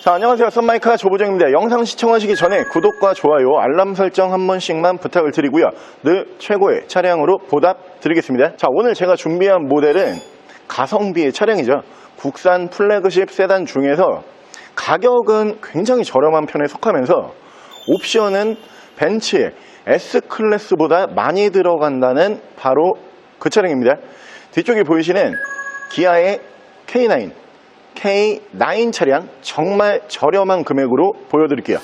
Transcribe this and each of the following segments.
자, 안녕하세요. 썬마이카 조보정입니다. 영상 시청하시기 전에 구독과 좋아요, 알람 설정 한 번씩만 부탁을 드리고요. 늘 최고의 차량으로 보답 드리겠습니다. 자, 오늘 제가 준비한 모델은 가성비의 차량이죠. 국산 플래그십 세단 중에서 가격은 굉장히 저렴한 편에 속하면서 옵션은 벤츠의 S클래스보다 많이 들어간다는 바로 그 차량입니다. 뒤쪽에 보이시는 기아의 K9 차량 정말 저렴한 금액으로 보여드릴게요.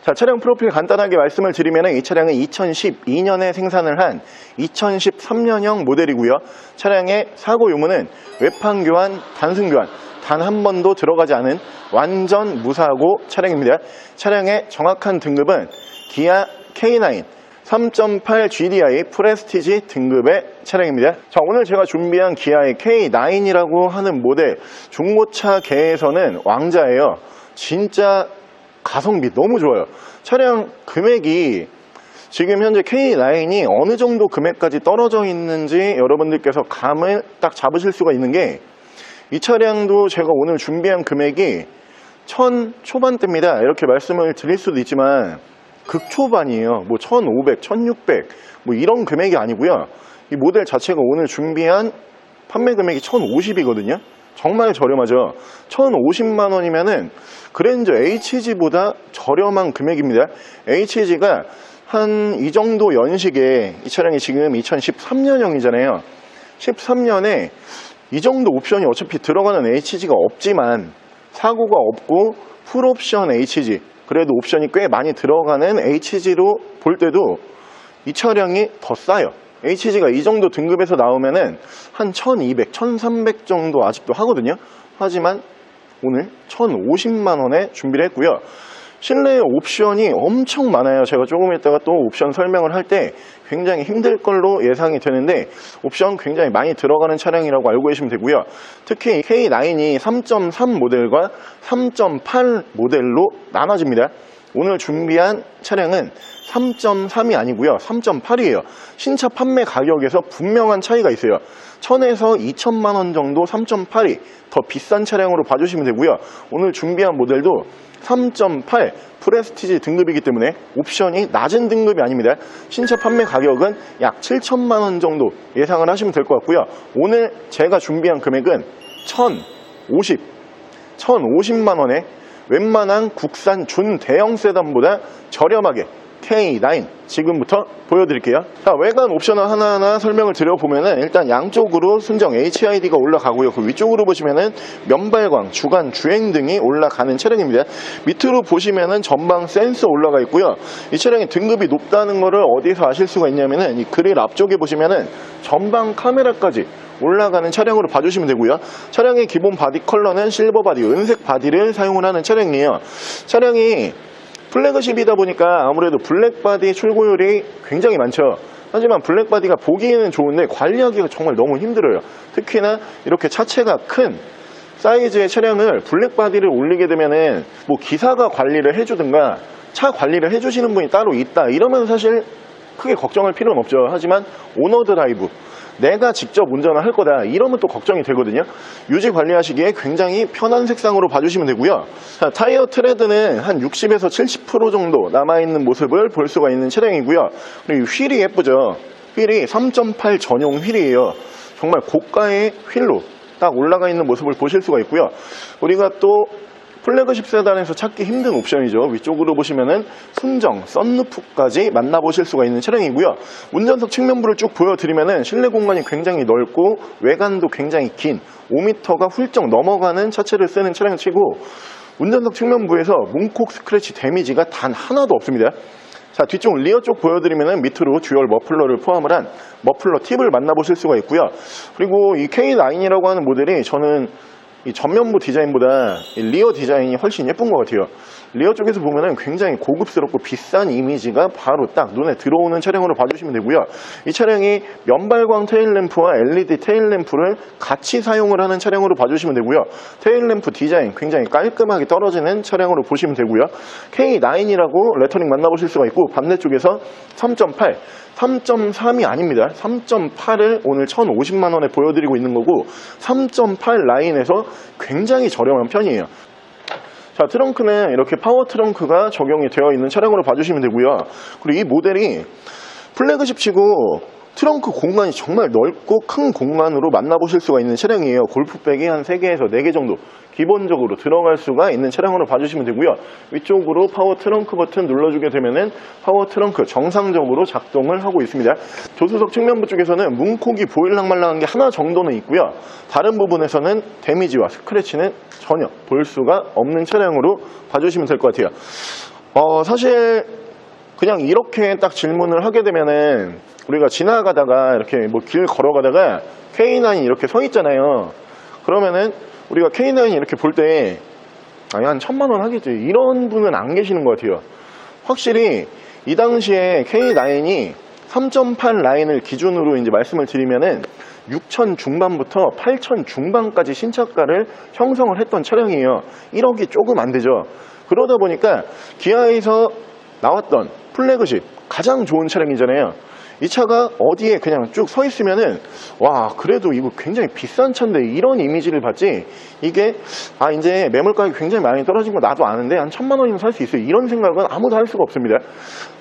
자, 차량 프로필 간단하게 말씀을 드리면 이 차량은 2012년에 생산을 한 2013년형 모델이고요. 차량의 사고 유무는 외판 교환, 단순 교환 단 한 번도 들어가지 않은 완전 무사고 차량입니다. 차량의 정확한 등급은 기아 K9 3.8 GDI 프레스티지 등급의 차량입니다. 자, 오늘 제가 준비한 기아의 K9이라고 하는 모델, 중고차계에서는 왕자예요. 진짜 가성비 너무 좋아요. 차량 금액이 지금 현재 K9이 어느 정도 금액까지 떨어져 있는지 여러분들께서 감을 딱 잡으실 수가 있는 게, 이 차량도 제가 오늘 준비한 금액이 1000 초반대입니다. 이렇게 말씀을 드릴 수도 있지만 극초반이에요. 뭐 1500, 1600 뭐 이런 금액이 아니고요. 이 모델 자체가 오늘 준비한 판매 금액이 1050이거든요. 정말 저렴하죠. 1050만 원이면은 그랜저 HG보다 저렴한 금액입니다. HG가 한 이 정도 연식에, 이 차량이 지금 2013년형이잖아요. 13년에 이 정도 옵션이 어차피 들어가는 HG가 없지만, 사고가 없고 풀옵션 HG, 그래도 옵션이 꽤 많이 들어가는 HG로 볼 때도 이 차량이 더 싸요. HG가 이 정도 등급에서 나오면은 한 1200, 1300 정도 아직도 하거든요. 하지만 오늘 1050만 원에 준비를 했고요. 실내 옵션이 엄청 많아요. 제가 조금 있다가 또 옵션 설명을 할 때 굉장히 힘들 걸로 예상이 되는데, 옵션 굉장히 많이 들어가는 차량이라고 알고 계시면 되고요. 특히 K9이 3.3 모델과 3.8 모델로 나눠집니다. 오늘 준비한 차량은 3.3이 아니고요, 3.8이에요. 신차 판매 가격에서 분명한 차이가 있어요. 1000에서 2000만 원 정도 3.8이 더 비싼 차량으로 봐주시면 되고요. 오늘 준비한 모델도 3.8 프레스티지 등급이기 때문에 옵션이 낮은 등급이 아닙니다. 신차 판매 가격은 약 7천만 원 정도 예상을 하시면 될 것 같고요. 오늘 제가 준비한 금액은 1050만 원에 웬만한 국산 준대형 세단보다 저렴하게 K9 지금부터 보여드릴게요. 자, 외관 옵션을 하나하나 설명을 드려보면은, 일단 양쪽으로 순정 HID가 올라가고요. 그 위쪽으로 보시면은 면발광, 주간, 주행 등이 올라가는 차량입니다. 밑으로 보시면은 전방 센서 올라가 있고요. 이 차량의 등급이 높다는 거를 어디서 아실 수가 있냐면은, 이 그릴 앞쪽에 보시면은 전방 카메라까지 올라가는 차량으로 봐주시면 되고요. 차량의 기본 바디 컬러는 실버 바디, 은색 바디를 사용을 하는 차량이에요. 차량이 플래그십이다 보니까 아무래도 블랙바디 출고율이 굉장히 많죠. 하지만 블랙바디가 보기에는 좋은데 관리하기가 정말 너무 힘들어요. 특히나 이렇게 차체가 큰 사이즈의 차량을 블랙바디를 올리게 되면은 뭐 기사가 관리를 해주든가 차 관리를 해주시는 분이 따로 있다 이러면 사실 크게 걱정할 필요는 없죠. 하지만 오너 드라이브, 내가 직접 운전을 할 거다 이러면 또 걱정이 되거든요. 유지 관리하시기에 굉장히 편한 색상으로 봐주시면 되고요. 자, 타이어 트레드는 한 60에서 70% 정도 남아있는 모습을 볼 수가 있는 차량이고요. 그리고 휠이 예쁘죠. 휠이 3.8 전용 휠이에요. 정말 고가의 휠로 딱 올라가 있는 모습을 보실 수가 있고요. 우리가 또 플래그십 세단에서 찾기 힘든 옵션이죠. 위쪽으로 보시면은 순정 썬루프까지 만나보실 수가 있는 차량이고요. 운전석 측면부를 쭉 보여드리면은 실내 공간이 굉장히 넓고 외관도 굉장히 긴 5m가 훌쩍 넘어가는 차체를 쓰는 차량치고, 운전석 측면부에서 문콕 스크래치 데미지가 단 하나도 없습니다. 자, 뒤쪽 리어 쪽 보여드리면은 밑으로 듀얼 머플러를 포함을 한 머플러 팁을 만나보실 수가 있고요. 그리고 이 K9이라고 하는 모델이 저는 이 전면부 디자인보다 이 리어 디자인이 훨씬 예쁜 것 같아요. 리어 쪽에서 보면은 굉장히 고급스럽고 비싼 이미지가 바로 딱 눈에 들어오는 차량으로 봐주시면 되고요. 이 차량이 면발광 테일램프와 LED 테일램프를 같이 사용을 하는 차량으로 봐주시면 되고요. 테일램프 디자인 굉장히 깔끔하게 떨어지는 차량으로 보시면 되고요. K9이라고 레터링 만나보실 수가 있고, 반대쪽에서 3.8 3.3이 아닙니다. 3.8을 오늘 1,050만원에 보여드리고 있는 거고, 3.8 라인에서 굉장히 저렴한 편이에요. 자, 트렁크는 이렇게 파워 트렁크가 적용이 되어 있는 차량으로 봐주시면 되고요. 그리고 이 모델이 플래그십치고 트렁크 공간이 정말 넓고 큰 공간으로 만나보실 수가 있는 차량이에요. 골프백이 한 3개에서 4개 정도 기본적으로 들어갈 수가 있는 차량으로 봐주시면 되고요. 위쪽으로 파워 트렁크 버튼 눌러주게 되면은 파워 트렁크 정상적으로 작동을 하고 있습니다. 조수석 측면부 쪽에서는 문콕이 보일랑말랑한 게 하나 정도는 있고요. 다른 부분에서는 데미지와 스크래치는 전혀 볼 수가 없는 차량으로 봐주시면 될 것 같아요. 사실 그냥 이렇게 딱 질문을 하게 되면은 우리가 지나가다가 이렇게 뭐 길 걸어가다가 K9이 이렇게 서 있잖아요. 그러면은 우리가 K9 이렇게 볼 때 아니 한 1,000만원 하겠지, 이런 분은 안 계시는 것 같아요. 확실히 이 당시에 K9이 3.8 라인을 기준으로 이제 말씀을 드리면은 6천 중반부터 8천 중반까지 신차가를 형성을 했던 차량이에요. 1억이 조금 안 되죠. 그러다 보니까 기아에서 나왔던 플래그십 가장 좋은 차량이잖아요. 이 차가 어디에 그냥 쭉 서 있으면은 와, 그래도 이거 굉장히 비싼 차인데 이런 이미지를 받지, 이게 이제 매물 가격이 굉장히 많이 떨어진 거 나도 아는데 한 1,000만원이면 살 수 있어요, 이런 생각은 아무도 할 수가 없습니다.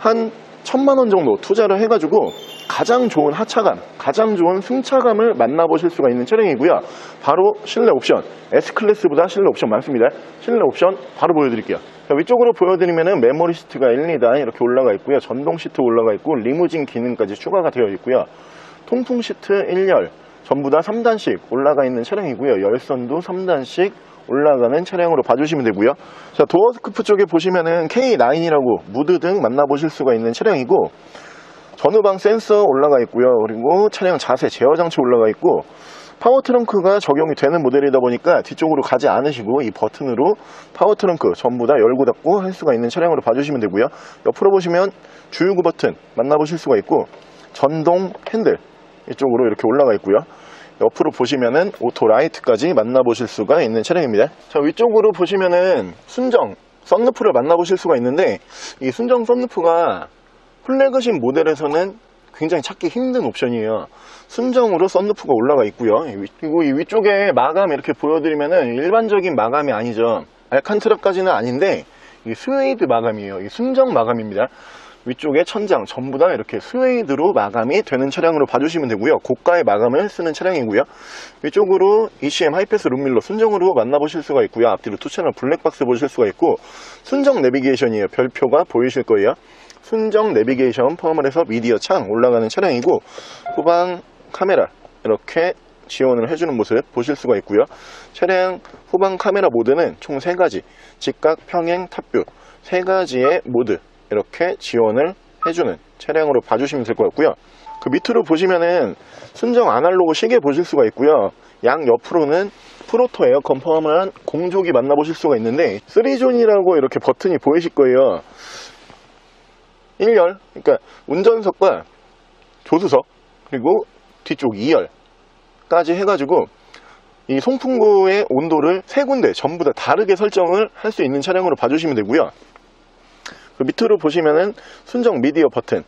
한 1,000만원 정도 투자를 해가지고 가장 좋은 하차감, 가장 좋은 승차감을 만나보실 수가 있는 차량이고요. 바로 실내 옵션, S클래스보다 실내 옵션 많습니다. 실내 옵션 바로 보여드릴게요. 자, 위쪽으로 보여드리면은 메모리 시트가 1, 2단 이렇게 올라가 있고요. 전동 시트 올라가 있고, 리무진 기능까지 추가가 되어 있고요. 통풍 시트 1열 전부 다 3단씩 올라가 있는 차량이고요. 열선도 3단씩 올라가는 차량으로 봐주시면 되고요. 자, 도어 스쿠프 쪽에 보시면은 K9이라고 무드 등 만나보실 수가 있는 차량이고, 전후방 센서 올라가 있고요. 그리고 차량 자세 제어 장치 올라가 있고, 파워 트렁크가 적용이 되는 모델이다 보니까 뒤쪽으로 가지 않으시고 이 버튼으로 파워 트렁크 전부 다 열고 닫고 할 수가 있는 차량으로 봐주시면 되고요. 옆으로 보시면 주유구 버튼 만나보실 수가 있고, 전동 핸들 이쪽으로 이렇게 올라가 있고요. 옆으로 보시면은 오토 라이트까지 만나보실 수가 있는 차량입니다. 자, 위쪽으로 보시면은 순정 썬루프를 만나보실 수가 있는데, 이 순정 썬루프가 플래그십 모델에서는 굉장히 찾기 힘든 옵션이에요. 순정으로 썬루프가 올라가 있고요. 그리고 이 위쪽에 마감 이렇게 보여드리면은 일반적인 마감이 아니죠. 알칸트라까지는 아닌데 이 스웨이드 마감이에요. 이 순정 마감입니다. 위쪽에 천장 전부 다 이렇게 스웨이드로 마감이 되는 차량으로 봐주시면 되고요. 고가의 마감을 쓰는 차량이고요. 위쪽으로 ECM 하이패스 룸밀러 순정으로 만나보실 수가 있고요. 앞뒤로 2채널 블랙박스 보실 수가 있고, 순정 내비게이션이에요. 별표가 보이실 거예요. 순정 내비게이션 포함을 해서 미디어 창 올라가는 차량이고, 후방 카메라 이렇게 지원을 해주는 모습 보실 수가 있고요. 차량 후방 카메라 모드는 총 3가지, 직각, 평행, 탑뷰 3가지의 모드 이렇게 지원을 해주는 차량으로 봐주시면 될 것 같고요. 그 밑으로 보시면은 순정 아날로그 시계 보실 수가 있고요. 양 옆으로는 프로토 에어컨 포함한 공조기 만나보실 수가 있는데, 3존이라고 이렇게 버튼이 보이실 거예요. 1열, 그러니까 운전석과 조수석 그리고 뒤쪽 2열까지 해가지고 이 송풍구의 온도를 3군데 전부 다 다르게 설정을 할 수 있는 차량으로 봐주시면 되고요. 그 밑으로 보시면은 순정 미디어 버튼,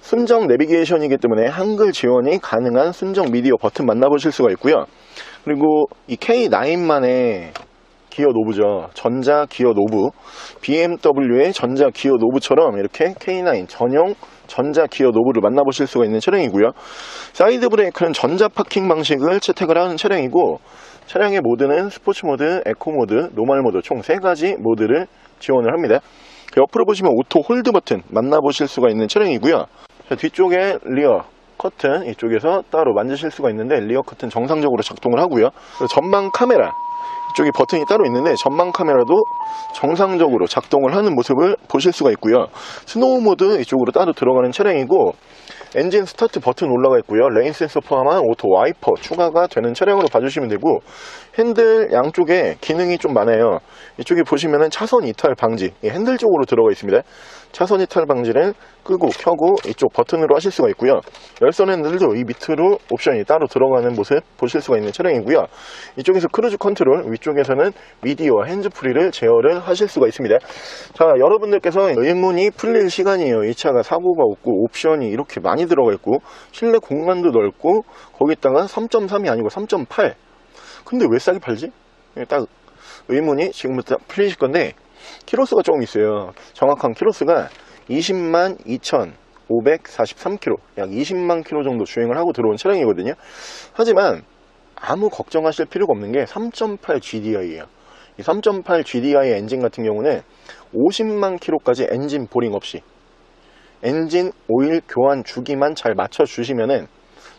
순정 내비게이션이기 때문에 한글 지원이 가능한 순정 미디어 버튼 만나보실 수가 있고요. 그리고 이 K9만의 기어 노브죠. 전자 기어 노브, BMW의 전자 기어 노브처럼 이렇게 K9 전용 전자 기어 노브를 만나보실 수가 있는 차량이고요. 사이드 브레이크는 전자 파킹 방식을 채택을 하는 차량이고, 차량의 모드는 스포츠 모드, 에코 모드, 노멀 모드 총 3가지 모드를 지원을 합니다. 옆으로 보시면 오토 홀드 버튼 만나보실 수가 있는 차량이고요. 자, 뒤쪽에 리어 커튼 이쪽에서 따로 만지실 수가 있는데, 리어 커튼 정상적으로 작동을 하고요. 전방 카메라 이쪽에 버튼이 따로 있는데, 전방 카메라도 정상적으로 작동을 하는 모습을 보실 수가 있고요. 스노우 모드 이쪽으로 따로 들어가는 차량이고, 엔진 스타트 버튼 올라가 있고요. 레인 센서 포함한 오토 와이퍼 추가가 되는 차량으로 봐주시면 되고, 핸들 양쪽에 기능이 좀 많아요. 이쪽에 보시면은 차선 이탈 방지, 핸들 쪽으로 들어가 있습니다. 차선 이탈 방지를 끄고 켜고 이쪽 버튼으로 하실 수가 있고요. 열선 핸들도 이 밑으로 옵션이 따로 들어가는 모습 보실 수가 있는 차량이고요. 이쪽에서 크루즈 컨트롤, 위쪽에서는 미디어와 핸즈프리를 제어를 하실 수가 있습니다. 자, 여러분들께서 의문이 풀릴 시간이에요. 이 차가 사고가 없고 옵션이 이렇게 많이 들어가 있고 실내 공간도 넓고 거기다가 3.3이 아니고 3.8. 근데 왜 싸게 팔지? 딱 의문이 지금부터 풀리실 건데, 키로수가 조금 있어요. 정확한 키로수가 20만 2,543km, 약 20만 km 정도 주행을 하고 들어온 차량이거든요. 하지만 아무 걱정하실 필요가 없는 게 3.8 GDI예요. 이 3.8 GDI 엔진 같은 경우는 50만 km까지 엔진 보링 없이 엔진 오일 교환 주기만 잘 맞춰 주시면은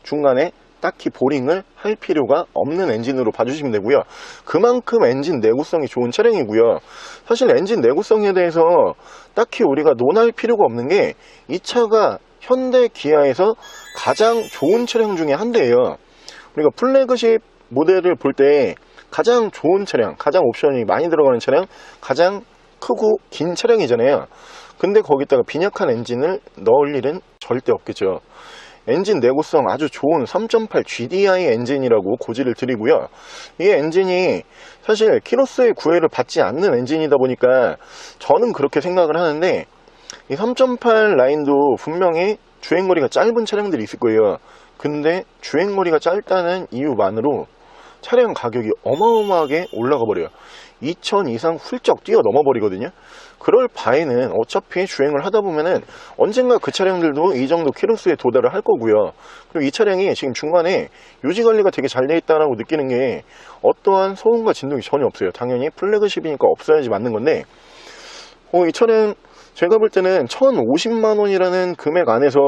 중간에 딱히 보링을 할 필요가 없는 엔진으로 봐주시면 되고요. 그만큼 엔진 내구성이 좋은 차량이고요. 사실 엔진 내구성에 대해서 딱히 우리가 논할 필요가 없는 게 이 차가 현대 기아에서 가장 좋은 차량 중에 한 대예요. 우리가 플래그십 모델을 볼 때 가장 좋은 차량, 가장 옵션이 많이 들어가는 차량, 가장 크고 긴 차량이잖아요. 근데 거기다가 빈약한 엔진을 넣을 일은 절대 없겠죠. 엔진 내구성 아주 좋은 3.8 GDI 엔진이라고 고지를 드리고요. 이 엔진이 사실 키로수의 구애를 받지 않는 엔진이다 보니까 저는 그렇게 생각을 하는데, 이 3.8 라인도 분명히 주행거리가 짧은 차량들이 있을 거예요. 근데 주행거리가 짧다는 이유만으로 차량 가격이 어마어마하게 올라가 버려요. 2,000 이상 훌쩍 뛰어넘어 버리거든요. 그럴 바에는 어차피 주행을 하다 보면은 언젠가 그 차량들도 이 정도 키로수에 도달을 할 거고요. 그리고 이 차량이 지금 중간에 유지 관리가 되게 잘 돼 있다라고 느끼는 게 어떠한 소음과 진동이 전혀 없어요. 당연히 플래그십이니까 없어야지 맞는 건데, 이 차량 제가 볼 때는 1,050만 원이라는 금액 안에서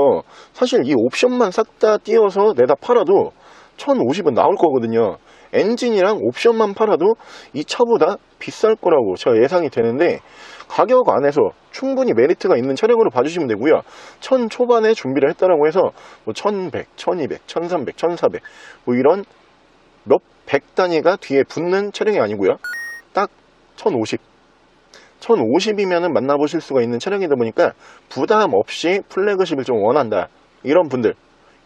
사실 이 옵션만 싹 다 띄워서 내다 팔아도 1,050은 나올 거거든요. 엔진이랑 옵션만 팔아도 이 차보다 비쌀 거라고 제가 예상이 되는데, 가격 안에서 충분히 메리트가 있는 차량으로 봐주시면 되고요. 1,000 초반에 준비를 했다라고 해서 뭐 1,100, 1,200, 1,300, 1,400 뭐 이런 몇 백 단위가 뒤에 붙는 차량이 아니고요. 딱 1,050. 1,050이면은 만나보실 수가 있는 차량이다 보니까 부담 없이 플래그십을 좀 원한다, 이런 분들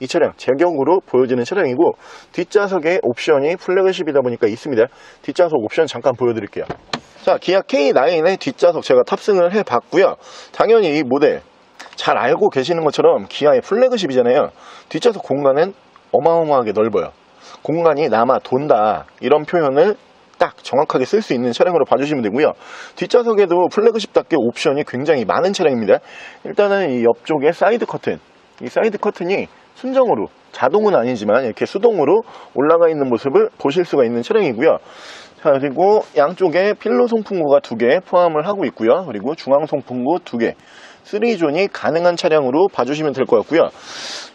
이 차량 제격으로 보여지는 차량이고, 뒷좌석에 옵션이 플래그십이다 보니까 있습니다. 뒷좌석 옵션 잠깐 보여드릴게요. 자, 기아 K9의 뒷좌석 제가 탑승을 해봤고요. 당연히 이 모델 잘 알고 계시는 것처럼 기아의 플래그십이잖아요. 뒷좌석 공간은 어마어마하게 넓어요. 공간이 남아 돈다, 이런 표현을 딱 정확하게 쓸 수 있는 차량으로 봐주시면 되고요. 뒷좌석에도 플래그십답게 옵션이 굉장히 많은 차량입니다. 일단은 이 옆쪽에 사이드 커튼, 이 사이드 커튼이 순정으로, 자동은 아니지만 이렇게 수동으로 올라가 있는 모습을 보실 수가 있는 차량이고요. 자, 그리고 양쪽에 필로 송풍구가 2개 포함을 하고 있고요. 그리고 중앙 송풍구 2개, 3존이 가능한 차량으로 봐주시면 될 것 같고요.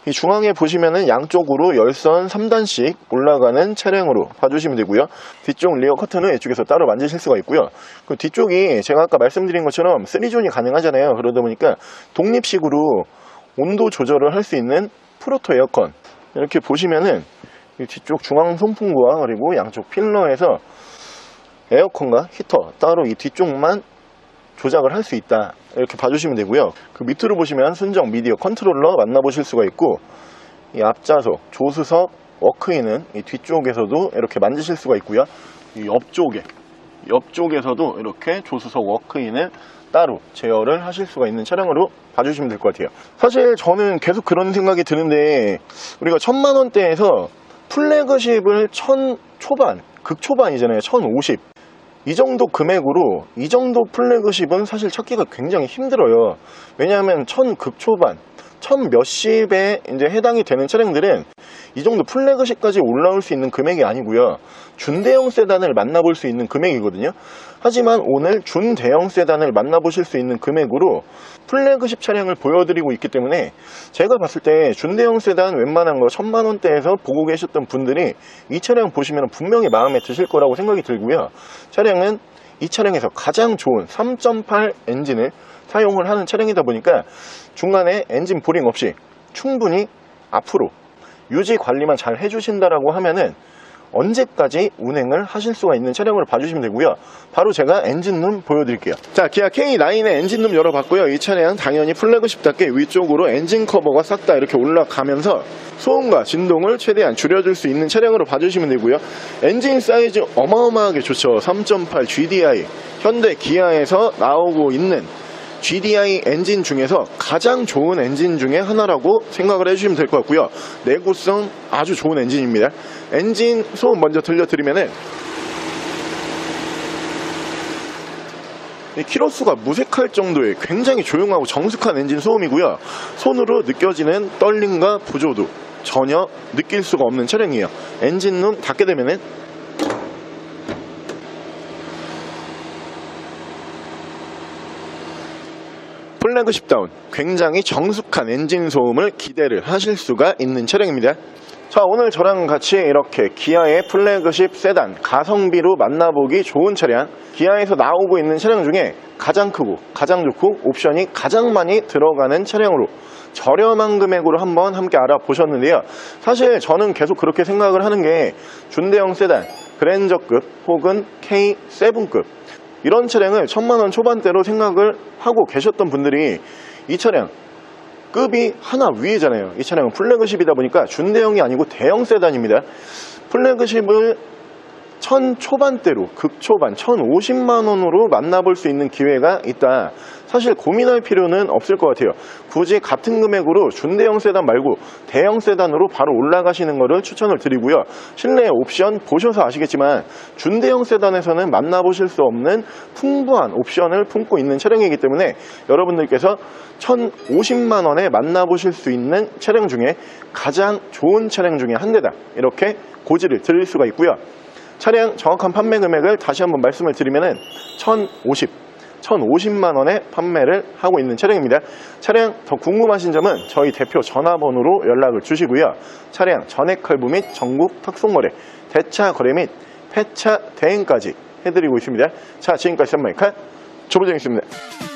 이 중앙에 보시면은 양쪽으로 열선 3단씩 올라가는 차량으로 봐주시면 되고요. 뒤쪽 리어 커튼은 이쪽에서 따로 만지실 수가 있고요. 그 뒤쪽이 제가 아까 말씀드린 것처럼 3존이 가능하잖아요. 그러다 보니까 독립식으로 온도 조절을 할 수 있는 프로토 에어컨, 이렇게 보시면은 이 뒤쪽 중앙 송풍구와 그리고 양쪽 필러에서 에어컨과 히터 따로 이 뒤쪽만 조작을 할 수 있다, 이렇게 봐주시면 되고요. 그 밑으로 보시면 순정 미디어 컨트롤러 만나보실 수가 있고, 이 앞좌석, 조수석, 워크인은 이 뒤쪽에서도 이렇게 만지실 수가 있고요. 이 옆쪽에서도 이렇게 조수석 워크인을 따로 제어를 하실 수가 있는 차량으로 봐주시면 될 것 같아요. 사실 저는 계속 그런 생각이 드는데, 우리가 1,000만 원대에서 플래그십을 1,000 초반, 극초반이잖아요. 1,050. 이 정도 금액으로 이 정도 플래그십은 사실 찾기가 굉장히 힘들어요. 왜냐하면 1,000 극초반, 1,000 몇십에 이제 해당이 되는 차량들은 이 정도 플래그십까지 올라올 수 있는 금액이 아니고요. 준대형 세단을 만나볼 수 있는 금액이거든요. 하지만 오늘 준대형 세단을 만나보실 수 있는 금액으로 플래그십 차량을 보여드리고 있기 때문에, 제가 봤을 때 준대형 세단 웬만한 거 1,000만 원대에서 보고 계셨던 분들이 이 차량 보시면 분명히 마음에 드실 거라고 생각이 들고요. 차량은 이 차량에서 가장 좋은 3.8 엔진을 사용을 하는 차량이다 보니까 중간에 엔진 보링 없이 충분히 앞으로 유지 관리만 잘 해주신다라고 하면은 언제까지 운행을 하실 수가 있는 차량으로 봐주시면 되고요. 바로 제가 엔진룸 보여드릴게요. 자, 기아 K9의 엔진룸 열어봤고요. 이 차량 당연히 플래그십답게 위쪽으로 엔진 커버가 싹 다 이렇게 올라가면서 소음과 진동을 최대한 줄여줄 수 있는 차량으로 봐주시면 되고요. 엔진 사이즈 어마어마하게 좋죠. 3.8 GDI, 현대 기아에서 나오고 있는 GDI 엔진 중에서 가장 좋은 엔진 중에 하나라고 생각을 해주시면 될 것 같고요. 내구성 아주 좋은 엔진입니다. 엔진 소음 먼저 들려드리면은 이 키로수가 무색할 정도의 굉장히 조용하고 정숙한 엔진 소음이고요. 손으로 느껴지는 떨림과 부조도 전혀 느낄 수가 없는 차량이에요. 엔진룸 닫게 되면은 플래그십다운 굉장히 정숙한 엔진 소음을 기대를 하실 수가 있는 차량입니다. 자, 오늘 저랑 같이 이렇게 기아의 플래그십 세단 가성비로 만나보기 좋은 차량, 기아에서 나오고 있는 차량 중에 가장 크고 가장 좋고 옵션이 가장 많이 들어가는 차량으로 저렴한 금액으로 한번 함께 알아보셨는데요. 사실 저는 계속 그렇게 생각을 하는 게 준대형 세단, 그랜저급 혹은 K7급 이런 차량을 1000만원 초반대로 생각을 하고 계셨던 분들이 이 차량 급이 하나 위에잖아요. 이 차량은 플래그십이다 보니까 준대형이 아니고 대형 세단입니다. 플래그십을 1000 초반대로 극초반 1050만원으로 만나볼 수 있는 기회가 있다. 사실 고민할 필요는 없을 것 같아요. 굳이 같은 금액으로 준대형 세단 말고 대형 세단으로 바로 올라가시는 것을 추천을 드리고요. 실내 옵션 보셔서 아시겠지만 준대형 세단에서는 만나보실 수 없는 풍부한 옵션을 품고 있는 차량이기 때문에 여러분들께서 1050만원에 만나보실 수 있는 차량 중에 가장 좋은 차량 중에 한 대다, 이렇게 고지를 드릴 수가 있고요. 차량 정확한 판매 금액을 다시 한번 말씀을 드리면은 1050만원에 판매를 하고 있는 차량입니다. 차량 더 궁금하신 점은 저희 대표 전화번호로 연락을 주시고요. 차량 전액 할부 및 전국 탁송거래, 대차 거래 및 폐차 대행까지 해드리고 있습니다. 자, 지금까지 썬마이카 조보정이었습니다.